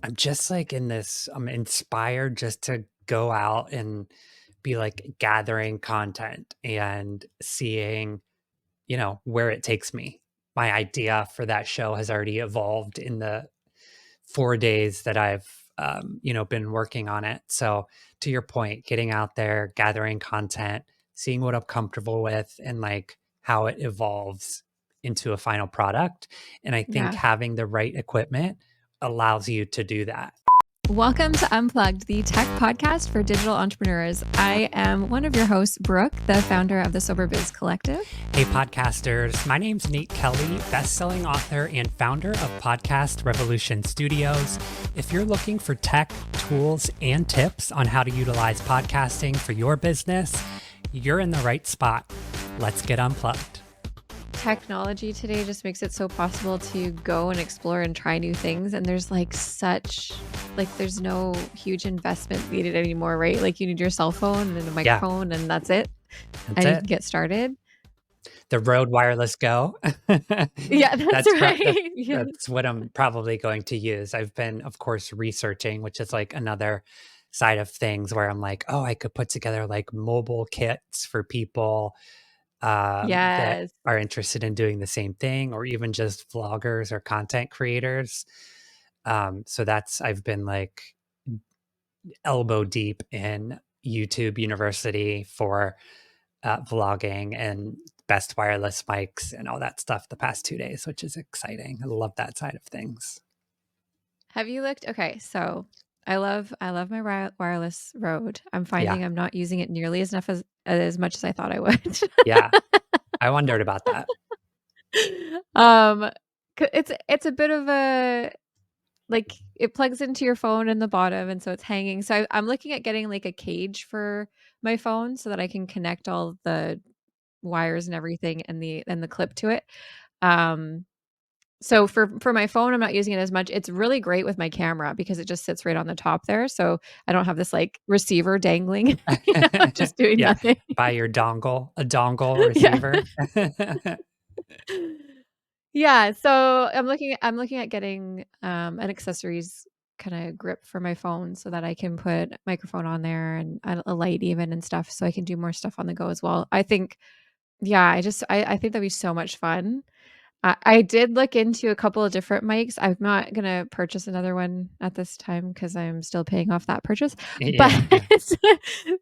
I'm just like in this, I'm inspired just to go out and be like gathering content and seeing, where it takes me. My idea for that show has already evolved in the 4 days that I've, been working on it. So to your point, getting out there, gathering content, seeing what I'm comfortable with and like how it evolves into a final product. And I think Yeah. having the right equipment allows you to do that. Welcome to Unplugged, the tech podcast for digital entrepreneurs. I am one of your hosts, Brooke, the founder of the Sober Biz Collective. Hey, podcasters. My name's Nate Kelly, best-selling author and founder of Podcast Revolution Studios. If you're looking for tech, tools, and tips on how to utilize podcasting for your business, you're in the right spot. Let's get unplugged. Technology today just makes it so possible to go and explore and try new things. And there's there's no huge investment needed anymore, right? Like you need your cell phone and a microphone and that's it. That's And you it. can get started. The Rode Wireless Go. Yeah, that's right. Yeah. That's what I'm probably going to use. I've been, of course, researching, which is like another side of things where I'm like, oh, I could put together like mobile kits for people that Yes. are interested in doing the same thing, or even just vloggers or content creators. So I've been like elbow deep in YouTube University for vlogging and best wireless mics and all that stuff the past 2 days, which is exciting. I love that side of things. Have you looked? Okay, so I love my wireless Rode. I'm Yeah. finding I'm not using it nearly as enough as much as I thought I would. Yeah. I wondered about that. Um, it's a bit of a like it plugs into your phone in the bottom, and so it's hanging. So I'm looking at getting like a cage for my phone so that I can connect all the wires and everything and the clip to it. Um, So for my phone, I'm not using it as much. It's really great with my camera because it just sits right on the top there. So I don't have this like receiver dangling, just doing Yeah. nothing. Buy your a dongle Yeah. receiver. Yeah. So I'm looking at getting an accessories kind of grip for my phone so that I can put microphone on there and a light even and stuff so I can do more stuff on the go as well. I think yeah, I think that'd be so much fun. I did look into a couple of different mics. I'm not gonna purchase another one at this time because I'm still paying off that purchase, but Yeah. Yeah.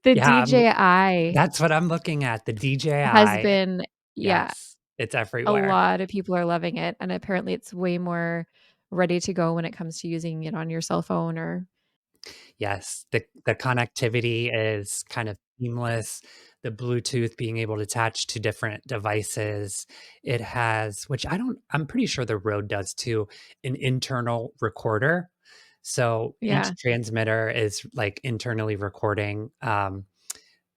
the Yeah. DJI That's what I'm looking at. The has DJI. been yeah, Yes. It's a everywhere. lot of people are loving it, and apparently it's way more ready to go when it comes to using it on your cell phone or Yes, the connectivity is kind of seamless. The Bluetooth being able to attach to different devices. It has, which I'm pretty sure the Rode does too, an internal recorder. So yeah. each transmitter is like internally recording.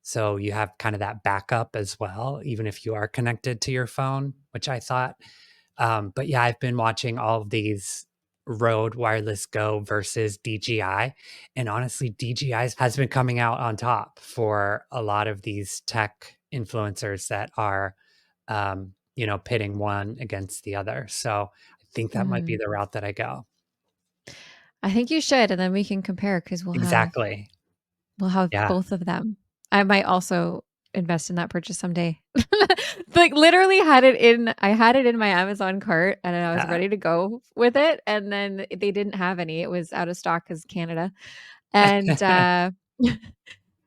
So you have kind of that backup as well, even if you are connected to your phone, which I thought but yeah, I've been watching all of these Rode Wireless Go versus DJI. And honestly, DJI has been coming out on top for a lot of these tech influencers that are, pitting one against the other. So I think that might be Mhm. the route that I go. I think you should, and then we can compare because Exactly. we'll have Yeah. both of them. I might also invest in that purchase someday. Like, literally I had it in my Amazon cart, and I was Yeah. ready to go with it, and then they didn't have any. It was out of stock 'cause Canada, and,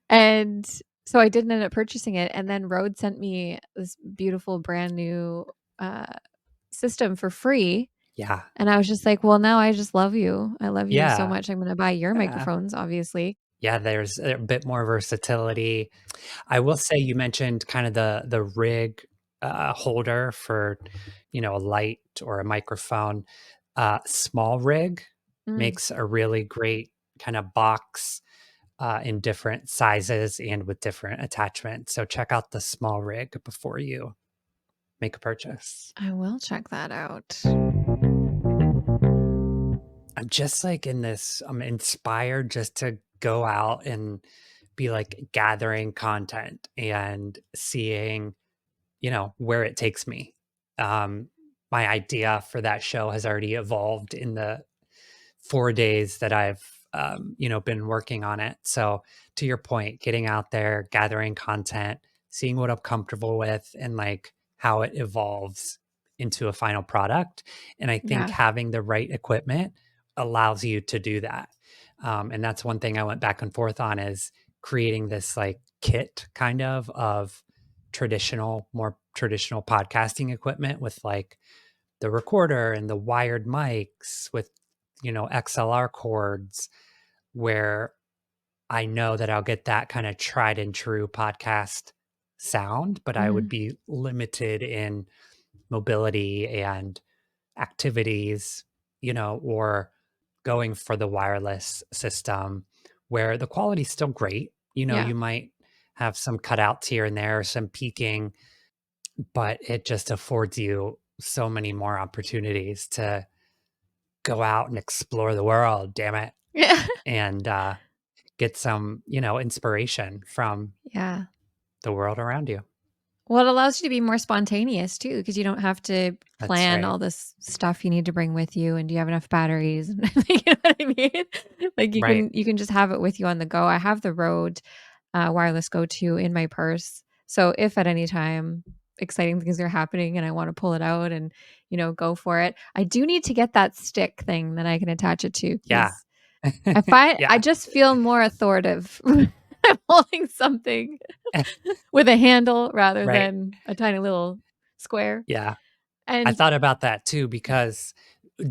and so I didn't end up purchasing it, and then Rode sent me this beautiful brand new, uh, system for free, Yeah. and I was just like, "Well, now I just love you. I love you so Yeah. much. I'm gonna buy your Yeah. microphones, obviously." Yeah. There's a bit more versatility. I will say you mentioned kind of the rig holder for, a light or a microphone. Small rig Mm. makes a really great kind of box in different sizes and with different attachments. So check out the small rig before you make a purchase. I will check that out. I'm just like in this, I'm inspired just to go out and be like gathering content and seeing where it takes me. My idea for that show has already evolved in the 4 days that I've, been working on it. So to your point, getting out there, gathering content, seeing what I'm comfortable with and like how it evolves into a final product. And I think Yeah. having the right equipment allows you to do that. And that's one thing I went back and forth on is creating this like kit of more traditional podcasting equipment with like the recorder and the wired mics with, XLR cords where I know that I'll get that kind of tried and true podcast sound, but I would Mhm. be limited in mobility and activities, or going for the wireless system where the quality's still great. Yeah. You might have some cutouts here and there, some peaking, but it just affords you so many more opportunities to go out and explore the world, damn it, Yeah. and, get some, inspiration from Yeah. the world around you. Well, it allows you to be more spontaneous too, because you don't have to That's plan right. all this stuff you need to bring with you, and do you have enough batteries? And you know what I mean? Like Right. you can just have it with you on the go. I have the Rode wireless Go 2 in my purse, so if at any time exciting things are happening and I want to pull it out and go for it, I do need to get that stick thing that I can attach it to Yeah. because I Yeah. just feel more authoritative when I'm holding something with a handle rather Right. than a tiny little square. Yeah. I And thought about that too because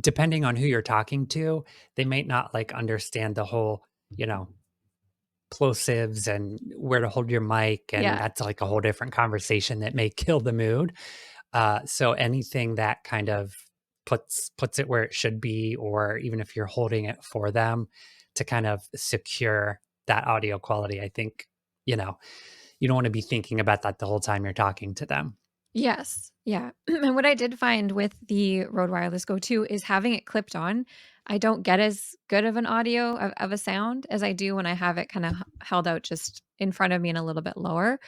depending on who you're talking to, they may not, like, understand the whole, you know, plosives and where to hold your mic, and yeah. that's, like, a whole different conversation that may kill the mood. So anything that kind of puts it where it should be, or even if you're holding it for them to kind of secure that audio quality, I think, you know, you don't want to be thinking about that the whole time you're talking to them. Yes. Yeah. And what I did find with the Rode Wireless Go 2 is having it clipped on, I don't get as good of an audio of a sound as I do when I have it kind of held out just in front of me and a little bit lower.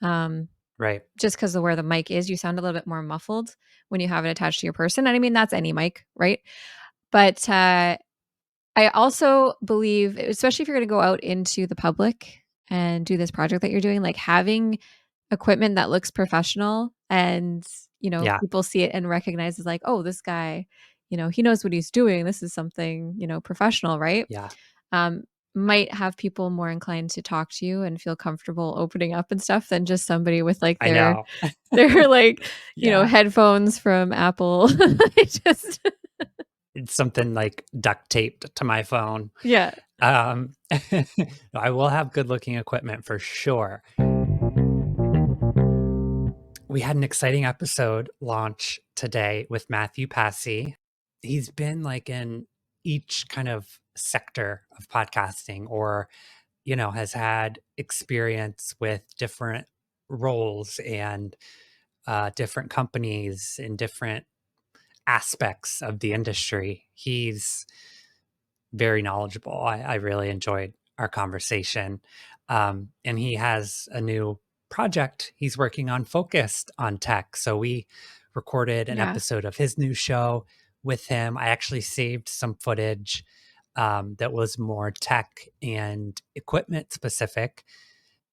Um, Right. just because of where the mic is, you sound a little bit more muffled when you have it attached to your person. And I mean, that's any mic, right? But I also believe, especially if you're going to go out into the public and do this project that you're doing, like having equipment that looks professional and, Yeah. people see it and recognize as like, oh, this guy, he knows what he's doing. This is something, professional, right? Yeah. Um, might have people more inclined to talk to you and feel comfortable opening up and stuff than just somebody with like I their know. their like, Yeah. headphones from Apple. They just It's something like duct taped to my phone. yeah. Um, I will have good looking equipment for sure. We had an exciting episode launch today with Matthew Passy. He's been like in each kind of sector of podcasting or, has had experience with different roles and different companies in different aspects of the industry. He's very knowledgeable. I really enjoyed our conversation. And he has a new project he's working on focused on tech. So we recorded an Yeah. episode of his new show with him. I actually saved some footage that was more tech and equipment specific.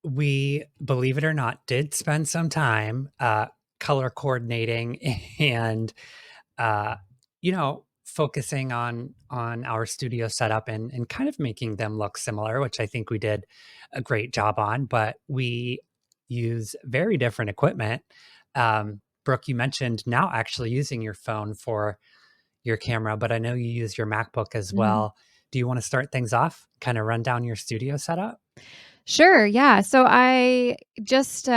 We, believe it or not, did spend some time color coordinating and focusing on our studio setup and kind of making them look similar, which I think we did a great job on, but we use very different equipment. Brooke, you mentioned now actually using your phone for your camera, but I know you use your MacBook as Mhm. well. Do you want to start things off? Kind of run down your studio setup? Sure, yeah. So I just,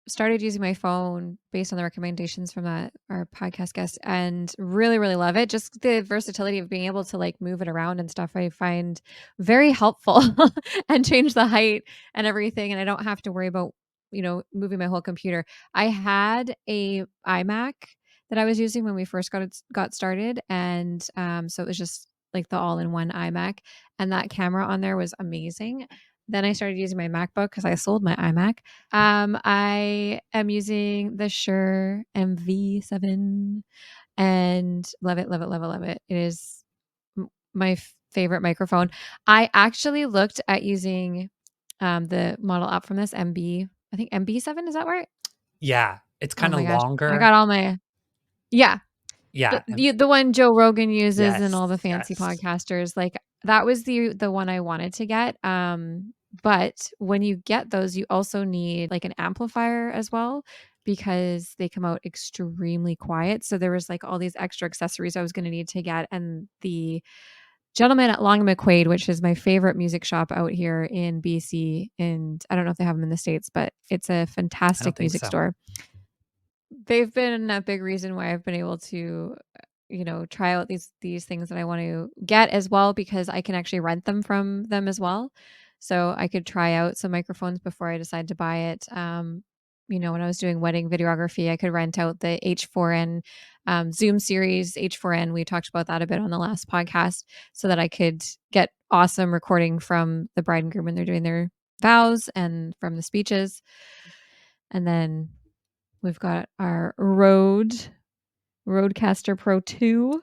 started using my phone based on the recommendations from that our podcast guest and really, really love it. Just the versatility of being able to, like, move it around and stuff I find very helpful and change the height and everything, and I don't have to worry about, moving my whole computer. I had a iMac that I was using when we first got started, and, so it was just, like, the all-in-one iMac, and that camera on there was amazing. Then I started using my MacBook because I sold my iMac. I am using the Shure MV7 and love it, love it, love it, love it. It is my favorite microphone. I actually looked at using the model up from this MB, I think MB7, is that right? Yeah, it's Oh kinda my gosh. I longer. got all my yeah. Yeah, and The one Joe Rogan uses and yes, all the fancy yes. podcasters, like, that was the one I wanted to get, but when you get those, you also need, like, an amplifier as well because they come out extremely quiet, so there was, like, all these extra accessories I was gonna need to get, and the gentleman at Long McQuaid, which is my favorite music shop out here in BC, and I don't know if they have them in the States, but it's a I don't fantastic think music so. store. They've been a big reason why I've been able to, try out these things that I want to get as well because I can actually rent them from them as well. So I could try out some microphones before I decide to buy it. When I was doing wedding videography, I could rent out the H4N Zoom series H4N. We talked about that a bit on the last podcast, so that I could get awesome recording from the bride and groom when they're doing their vows and from the speeches. And then we've got our Rodecaster Pro 2.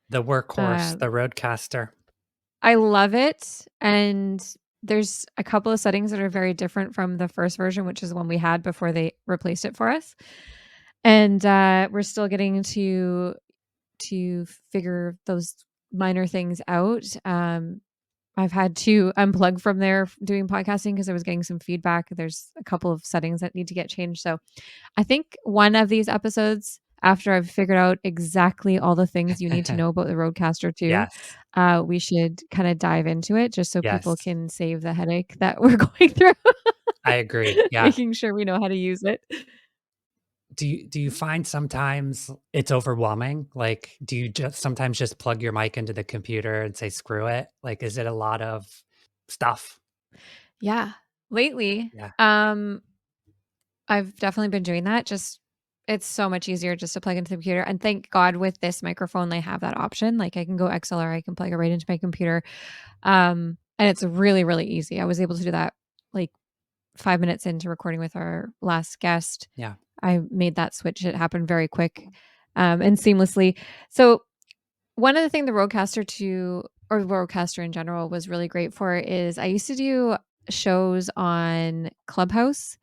The workhorse, Uh, the Rodecaster. I love it, and there's a couple of settings that are very different from the first version, which is the one we had before they replaced it for us. And, we're still getting to figure those minor things out. I've had to unplug from there doing podcasting because I was getting some feedback. There's a couple of settings that need to get changed, so I think one of these episodes, after I've figured out exactly all the things you need to know about the Rodecaster 2, Yes, we should kinda dive into it just so people yes. can save the headache that we're going through, I agree, yeah. making sure we know how to use it. Do you find sometimes it's overwhelming? Like, do you just sometimes just plug your mic into the computer and say, "Screw it"? Like, is it a lot of stuff? Yeah. Lately, Yeah, I've definitely been doing that, just it's so much easier just to plug into the computer, and thank God with this microphone, they have that option, like, I can go XLR, I can plug it right into my computer, and it's really, really easy. I was able to do that, like, 5 minutes into recording with our last guest. yeah. I made that switch, it happened very quick, and seamlessly. So, one of the thing the Rodecaster 2 or Rodecaster in general was really great for is I used to do shows on Clubhouse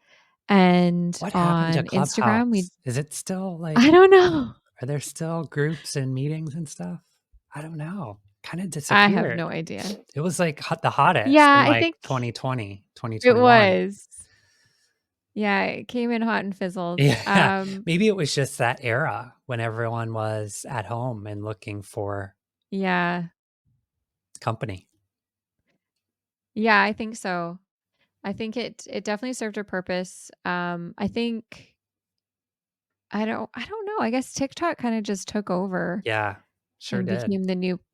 and What happened to on Instagram. We Clubhouse? Is it still, like I don't know. are there still groups and meetings and stuff? I don't know. Kinda I have disappeared. no idea. It was, like, hot the hottest Yeah, in, I like, think 2020, it 2021. was. Yeah, it came in hot and fizzled. Yeah, maybe it was just that era when everyone was at home and looking for Yeah. company. Yeah, I think so. I think it definitely served a purpose. I think I don't know. I guess TikTok kinda just took over Yeah, sure and did. became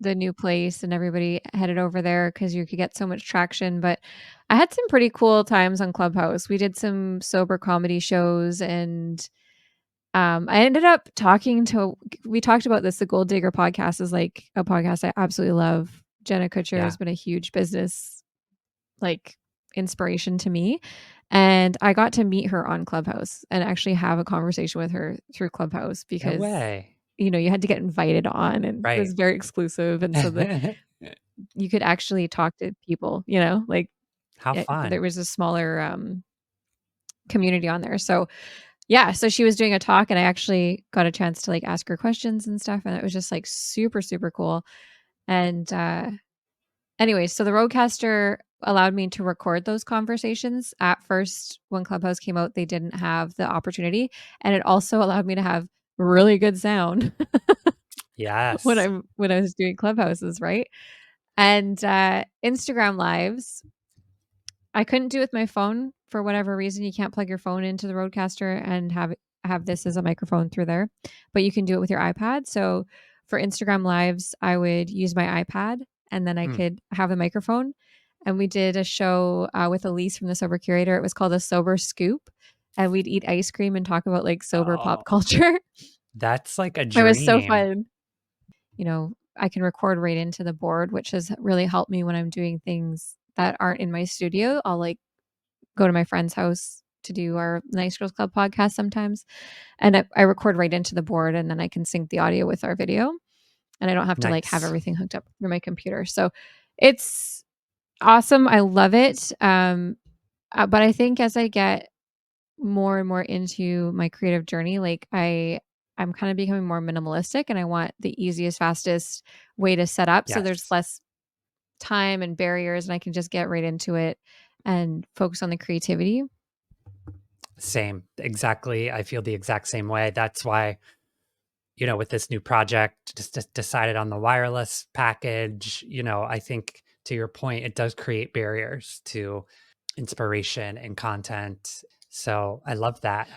the new place, and everybody headed over there because you could get so much traction, but I had some pretty cool times on Clubhouse. We did some sober comedy shows, and, I ended up talking to we talked about this, the Gold Digger podcast is, like, a podcast I absolutely love. Jenna Kutcher has Yeah. been a huge business, like, inspiration to me, and I got to meet her on Clubhouse and actually have a conversation with her through Clubhouse No because, way. you had to get invited on, and it was Right. very exclusive, and so the you could actually talk to people, like, How there fun. was a smaller, community on there, so, yeah, so she was doing a talk, and I actually got a chance to, like, ask her questions and stuff, and it was just, like, super, super cool, and, anyways, so the Rodecaster allowed me to record those conversations. At first, when Clubhouse came out, they didn't have the opportunity, and it also allowed me to have really good sound when Yes. I was doing Clubhouses, right? And, Instagram Lives, I couldn't do with my phone for whatever reason. You can't plug your phone into the Rodecaster and have this as a microphone through there, but you can do it with your iPad. So for Instagram Lives, I would use my iPad and then I Mm. could have a microphone. And we did a show with Elise from the Sober Curator. It was called a Sober Scoop, and we'd eat ice cream and talk about like sober pop Oh, culture. that's like a It was so dream. fun. I can record right into the board, which has really helped me when I'm doing things that aren't in my studio. I'll like go to my friend's house to do our Nice Girls Club podcast sometimes, and I record right into the board, and then I can sync the audio with our video. and I don't have to like have Nice. everything hooked up through my computer. So it's awesome. I love it. But I think as I get more and more into my creative journey, like I'm kind of becoming more minimalistic and I want the easiest, fastest way to set up so there's Yes. less time and barriers and I can just get right into it and focus on the creativity. Same. Exactly. I feel the exact same way. That's why, with this new project, just decided on the wireless package. I think to your point, it does create barriers to inspiration and content. So I love that.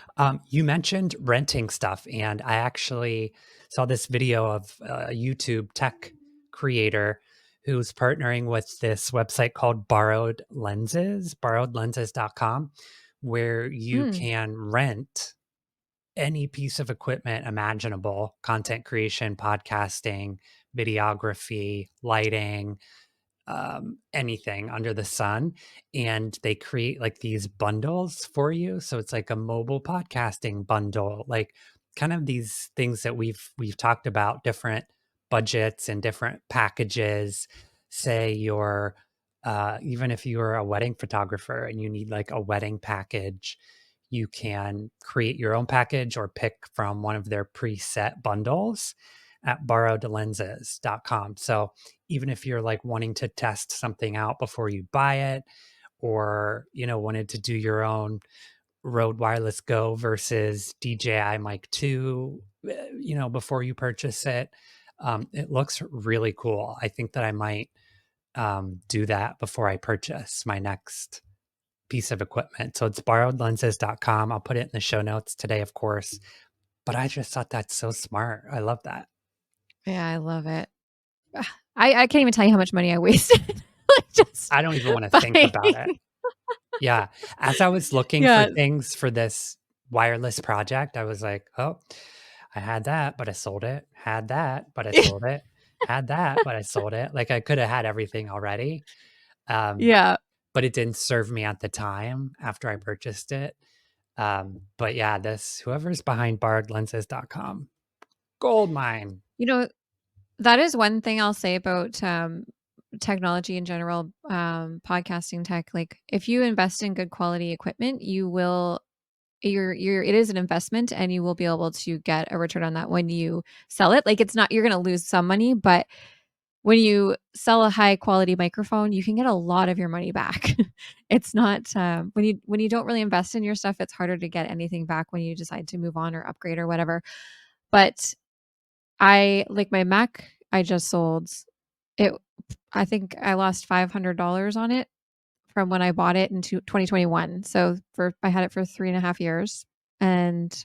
You mentioned renting stuff, and I actually saw this video of a YouTube tech creator who's partnering with this website called borrowedlenses.com, where you Mm. can rent any piece of equipment imaginable: content creation, podcasting, videography, lighting, anything under the sun. And they create like these bundles for you. So it's like a mobile podcasting bundle, like kind of these things that we've talked about, different budgets and different packages. Say you're even if you're a wedding photographer and you need like a wedding package, you can create your own package or pick from one of their preset bundles at borrowedlenses.com. So even if you're like wanting to test something out before you buy it, or wanted to do your own Rode Wireless Go versus DJI Mic 2, before you purchase it, it looks really cool. I think that I might do that before I purchase my next piece of equipment. So it's borrowedlenses.com. I'll put it in the show notes today, of course. But I just thought that's so smart. I love that. Yeah, I love it. Ugh, I can't even tell you how much money I wasted like just I don't even want to think buying. about it. Yeah. As I was looking for Yeah. things for this wireless project, I was like, "Oh, I had that, but I sold it. Had that, but I sold it. Had that, but I sold it." Like, I coulda had everything already, um, Yeah. but it didn't serve me at the time after I purchased it. But yeah, this whoever's behind borrowedlenses.com, gold mine. You know, that is one thing I'll say about, technology in general, podcasting tech, like, if you invest in good quality equipment, you will you're it is an investment and you will be able to get a return on that when you sell it. Like, it's not you're gonna lose some money, but when you sell a high quality microphone, you can get a lot of your money back. It's not, when you don't really invest in your stuff, it's harder to get anything back when you decide to move on or upgrade or whatever. But I like my Mac I just sold, it I think I lost $500 on it from when I bought it in 2021. So for I had it for 3.5 years, and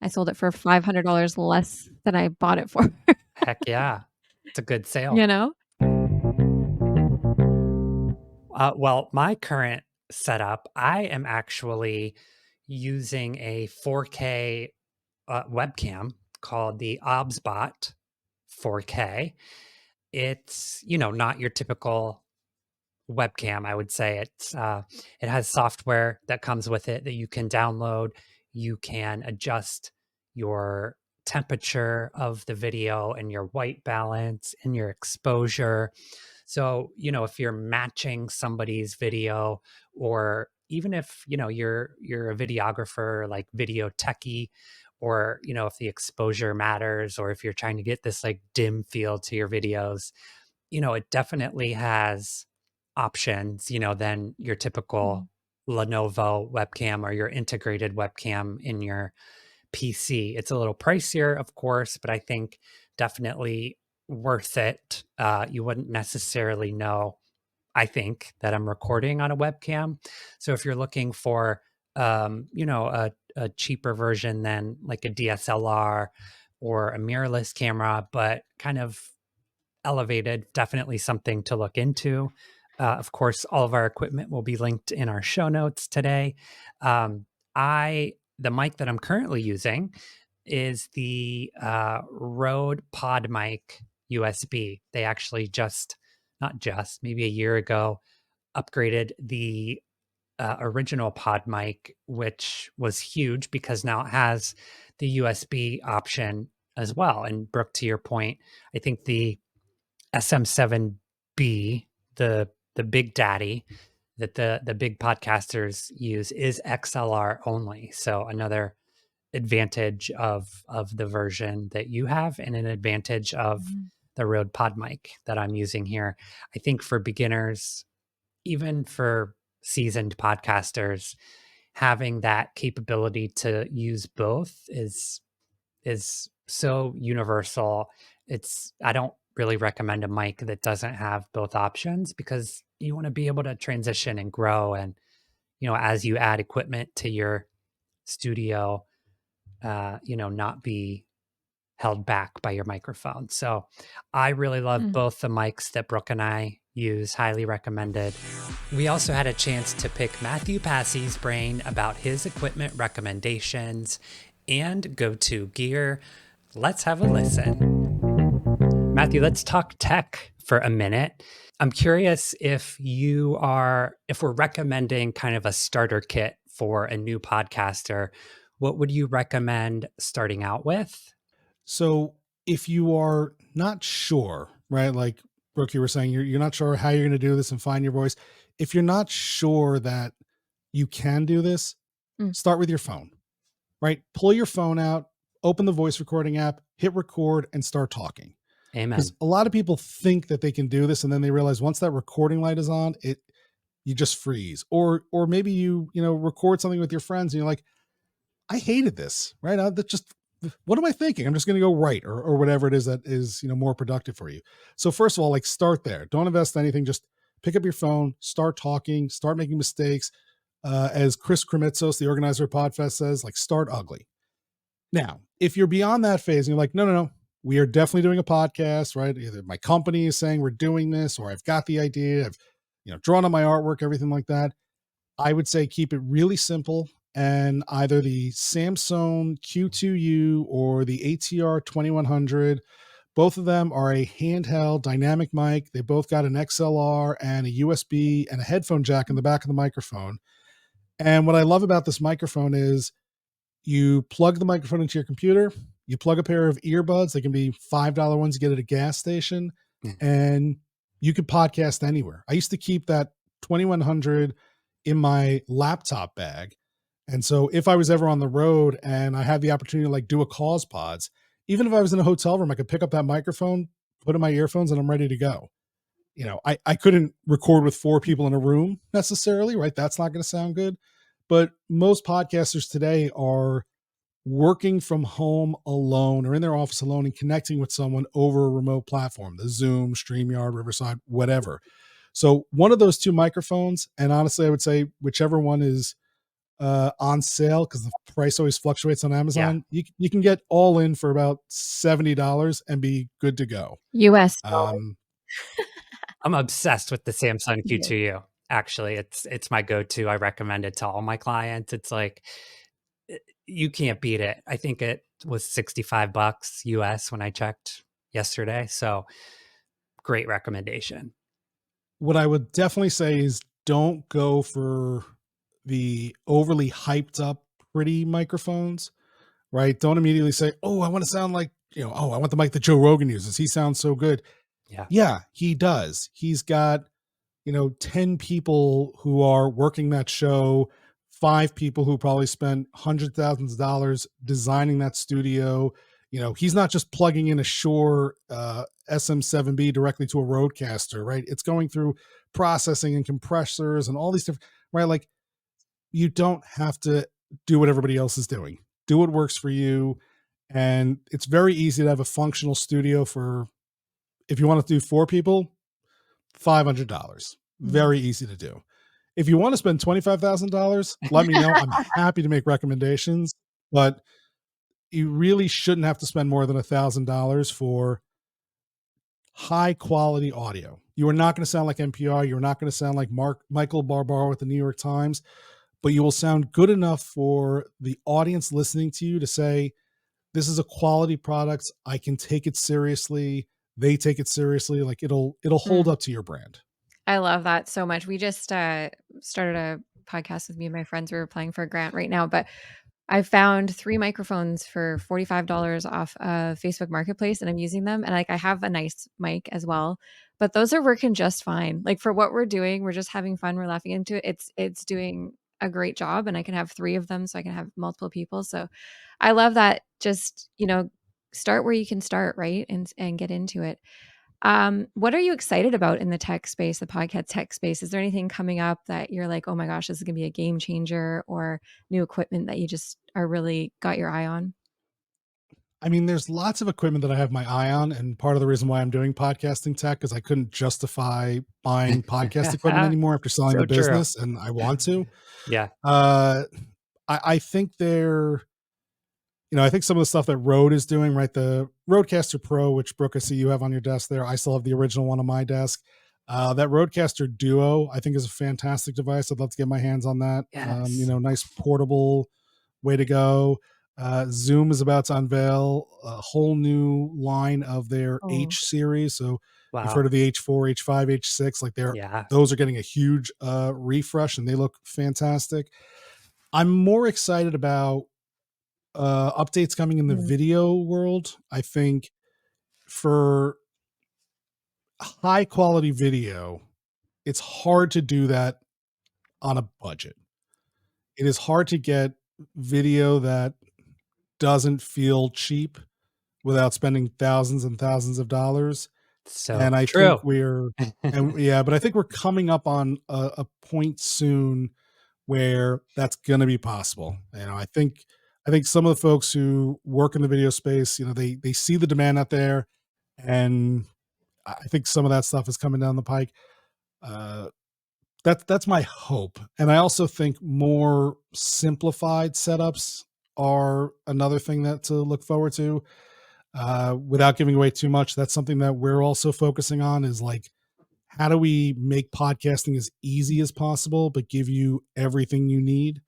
I sold it for $500 less than I bought it for, Heck yeah. It's a good sale. you know? Well, my current setup, I am actually using a 4K webcam called the OBSBot 4K. It's, not your typical webcam. I would say it has software that comes with it that you can download. You can adjust your temperature of the video and your white balance and your exposure. So, if you're matching somebody's video, or even if, you're a videographer, like video techie, or, if the exposure matters, or if you're trying to get this like dim feel to your videos, it definitely has options, than your typical Mhm. Lenovo webcam or your integrated webcam in your PC. It's a little pricier, of course, but I think definitely worth it. You wouldn't necessarily know, I think, that I'm recording on a webcam. So if you're looking for, a cheaper version than like a DSLR or a mirrorless camera, but kind of elevated, definitely something to look into. Of course, all of our equipment will be linked in our show notes today. Um, I the mic that I'm currently using is the Rode Pod Mic USB. They actually not just, maybe a year ago, upgraded the original Pod Mic, which was huge because now it has the USB option as well. And Brooke, to your point, I think the SM7B, the big daddy that the big podcasters use, is XLR only. So another advantage of the version that you have, and an advantage of Mhm. the Rode Pod mic that I'm using here. I think for beginners, even for seasoned podcasters, having that capability to use both is so universal. It's I don't really recommend a mic that doesn't have both options, because you want to be able to transition and grow, and as you add equipment to your studio, not be held back by your microphone. So I really love Mm. both the mics that Brooke and I use, highly recommended. We also had a chance to pick Matthew Passey's brain about his equipment recommendations and go-to gear. Let's have a listen. Matthew, let's talk tech for a minute. I'm curious if we're recommending kind of a starter kit for a new podcaster, what would you recommend starting out with? So if you are not sure, right? Like Brooke, you were saying you're not sure how you're going to do this and find your voice. If you're not sure that you can do this, Mm. start with your phone, right? Pull your phone out, open the voice recording app, hit record, and start talking. Because Amen. a lot of people think that they can do this, and then they realize once that recording light is on, it you just freeze. Or maybe you record something with your friends and you're like, I hated this, right? That just what am I thinking? I'm just going to go write or whatever it is that is more productive for you. So first of all, like start there. Don't invest in anything. Just pick up your phone, start talking, start making mistakes. As Chris Kremitzos, the organizer of Podfest, says, like start ugly. Now, if you're beyond that phase and you're like, no, no, no, we are definitely doing a podcast, right? Either my company is saying we're doing this, or I've got the idea, I've drawn on my artwork, everything like that. I would say keep it really simple, and either the Samsung Q2U or the ATR 2100, both of them are a handheld dynamic mic. They both got an XLR and a USB and a headphone jack in the back of the microphone. And what I love about this microphone is you plug the microphone into your computer, you plug a pair of earbuds. They can be $5 ones you get at a gas station, and you could podcast anywhere. I used to keep that 2100 in my laptop bag. And so if I was ever on the road and I had the opportunity to like do a cause pods, even if I was in a hotel room, I could pick up that microphone, put in my earphones, and I'm ready to go. I couldn't record with four people in a room necessarily, right? That's not going to sound good. But most podcasters today are working from home alone or in their office alone and connecting with someone over a remote platform, the Zoom, StreamYard, Riverside, whatever. So one of those two microphones, and honestly, I would say whichever one is on sale, because the price always fluctuates on Yeah. Amazon, you can get all in for about $70 and be good to go. US dollar. Um, I'm obsessed with the Samsung Yeah. Q2U. Actually, it's my go-to. I recommend it to all my clients. It's like you can't beat it. I think it was 65 bucks US when I checked yesterday. So, great recommendation. what I would definitely say is don't go for the overly hyped up pretty microphones, right? Don't immediately say, "Oh, I want to sound like, oh, I want the mic that Joe Rogan uses. He sounds so good." Yeah. Yeah, he does. He's got 10 people who are working that show, 5 people who probably spent hundreds of thousands of dollars designing that studio. He's not just plugging in a Shure SM7B directly to a Rodecaster, right? It's going through processing and compressors and all these different, right? Like you don't have to do what everybody else is doing. Do what works for you. And it's very easy to have a functional studio for, if you want to do 4 people, $500. Mm. Very easy to do. If you want to spend $25,000, let me know. I'm happy to make recommendations, but you really shouldn't have to spend more than $1,000 for high quality audio. You are not going to sound like NPR. You're not going to sound like Michael Barbaro at the New York Times, but you will sound good enough for the audience listening to you to say, this is a quality product. I can take it seriously. They take it seriously. Like it'll hold Mm. up to your brand. I love that so much. We just started a podcast with me and my friends. We were applying for a grant right now, but I found 3 microphones for $45 off of Facebook Marketplace, and I'm using them, and, like, I have a nice mic as well, but those are working just fine. Like, for what we're doing, we're just having fun, we're laughing into it. It's doing a great job, and I can have 3 of them, so I can have multiple people, so I love that. Just, start where you can start, right? And get into it. What are you excited about in the tech space, the podcast tech space? Is there anything coming up that you're like, "Oh my gosh, this is gonna be a game changer," or new equipment that you just are really got your eye on? I mean, there's lots of equipment that I have my eye on, and part of the reason why I'm doing podcasting tech is I couldn't justify buying podcast equipment anymore after selling the So true. business, and I want to. Yeah. Uh, I think I think some of the stuff that Rode is doing, right? The Rodecaster Pro, which Brooke, I see you have on your desk there. I still have the original one on my desk. That Rodecaster Duo, I think, is a fantastic device. I'd love to get my hands on that. Yes. Nice portable way to go. Zoom is about to unveil a whole new line of their Oh. H series. So you've heard Wow. of the H4, H5, H6. Like Yeah. those are getting a huge refresh, and they look fantastic. I'm more excited about updates coming in the Mhm. video world. I think for high quality video, it's hard to do that on a budget. It is hard to get video that doesn't feel cheap without spending thousands and thousands of dollars. So And I think true. but I think we're coming up on a point soon where that's going to be possible. I think some of the folks who work in the video space, they see the demand out there, and I think some of that stuff is coming down the pike. Uh, that's my hope, and I also think more simplified setups are another thing that to look forward to. Without giving away too much, that's something that we're also focusing on. Is like, how do we make podcasting as easy as possible, but give you everything you need?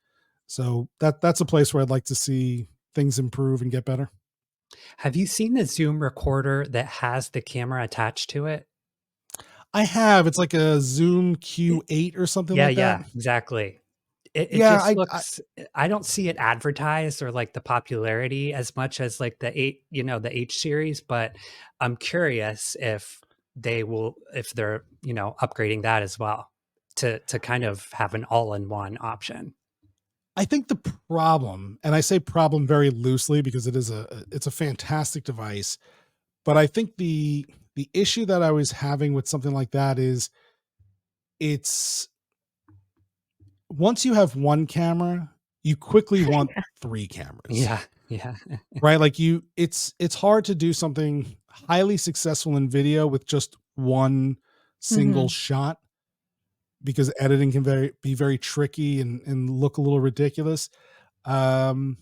So that's a place where I'd like to see things improve and get better. Have you seen the Zoom recorder that has the camera attached to it? I have. It's like a Zoom It Q8 or something Yeah, like that. yeah, exactly. It Yeah, just looks I don't see it advertised or, like, the popularity as much as, like, the H series, but I'm curious if they're, upgrading that as well to kind of have an all-in-one option. I think the problem, and I say problem very loosely because it's a fantastic device, but I think the issue that I was having with something like that is it's once you have one camera, you quickly want three cameras, Yeah, yeah. right? Like it's hard to do something highly successful in video with just one single Mhm. shot because editing can be very tricky and look a little ridiculous. Um,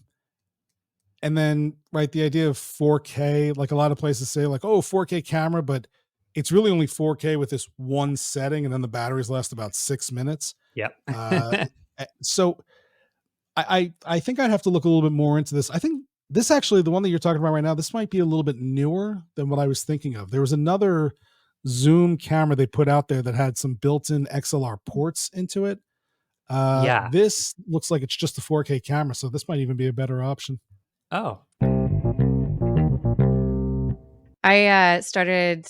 and then, right, the idea of 4K, like a lot of places say, like, oh, 4K camera, but it's really only 4K with this one setting, and then the batteries last about 6 minutes. Yep. Uh, so I think I'd have to look a little bit more into this. I think this actually, the one that you're talking about right now, this might be a little bit newer than what I was thinking of. There was another Zoom camera they put out there that had some built-in XLR ports into it. Yeah. This looks like it's just a 4K camera, so this might even be a better option. Oh, I started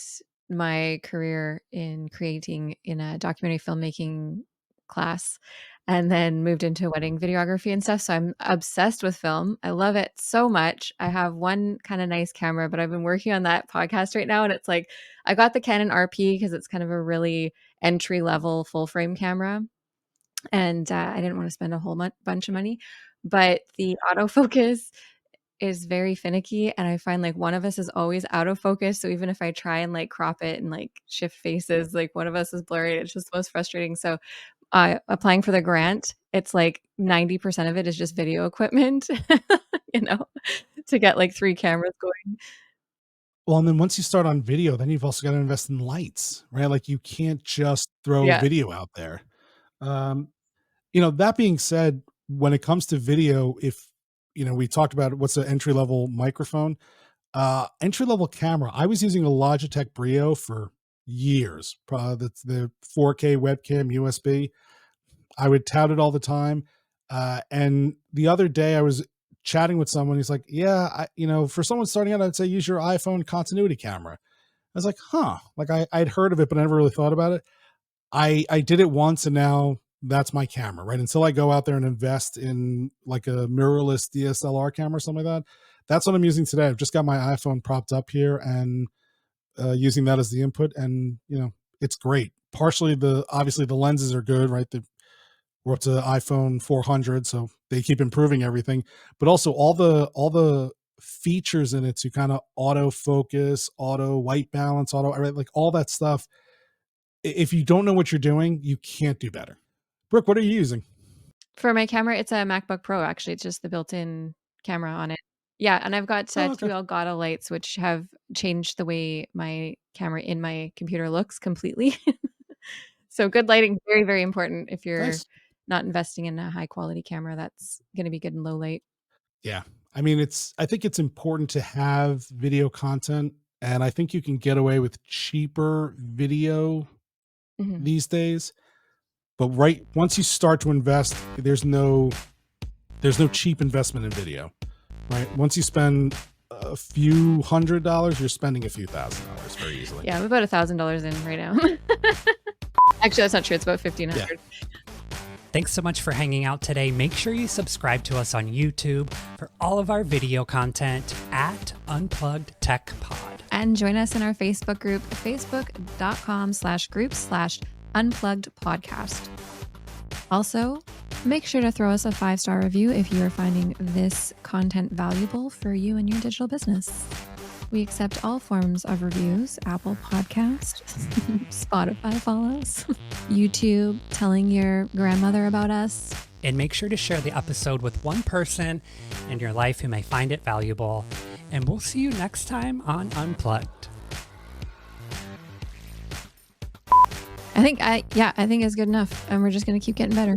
my career in creating in a documentary filmmaking class and then moved into wedding videography and stuff. So I'm obsessed with film. I love it so much. I have one kind of nice camera, but I've been working on that podcast right now. And it's like, I got the Canon RP because it's kind of a really entry level full frame camera. And I didn't want to spend a whole bunch of money. But the autofocus is very finicky, and I find, like, one of us is always out of focus, so even if I try and, like, crop it and, like, shift faces, like, one of us is blurry, it's just the most frustrating. So, applying for the grant, it's like 90% of it is just video equipment, you know, to get, like, 3 cameras going. Well, and then once you start on video, then you've also got to invest in lights, right? Like you can't just throw Yeah. video out there. Um, that being said, when it comes to video, if we talked about what's an entry level microphone, entry level camera. I was using a Logitech Brio for years. That's the 4K webcam USB. I would tout it all the time. And the other day, I was chatting with someone. He's like, yeah, for someone starting out, I'd say use your iPhone continuity camera. I was like, huh, like I'd heard of it, but I never really thought about it. I did it once, and now that's my camera, right? Until I go out there and invest in like a mirrorless DSLR camera or something like that. That's what I'm using today. I've just got my iPhone propped up here and using that as the input, and it's great. Partially, obviously the lenses are good, right? We're up to iPhone 400, so they keep improving everything. But also all the features in it to kind of auto focus, auto white balance, auto, right, like all that stuff. If you don't know what you're doing, you can't do better. Brooke, what are you using? For my camera, it's a MacBook Pro, actually. It's just the built-in camera on it. Yeah, and I've got Oh, two okay. Elgato lights, which have changed the way my camera in my computer looks completely. So good lighting, very, very important if you're Nice. not investing in a high quality camera that's going to be good in low light. Yeah. I mean, I think it's important to have video content, and I think you can get away with cheaper video Mhm. these days. But once you start to invest, there's no cheap investment in video, right? Once you spend a few $100, you're spending a few $1,000 very easily. Yeah, I'm about $1,000 in right now. Actually, that's not true. It's about 1,500. Thanks so much for hanging out today. Make sure you subscribe to us on YouTube for all of our video content at Unplugged Tech Pod. And join us in our Facebook group, facebook.com/group/unplugged podcast. Also, make sure to throw us a 5-star review if you are finding this content valuable for you and your digital business. We accept all forms of reviews: Apple Podcast, Spotify follows, YouTube, telling your grandmother about us. And make sure to share the episode with one person in your life who may find it valuable. And we'll see you next time on Unplugged. I think it's good enough, and we're just going to keep getting better.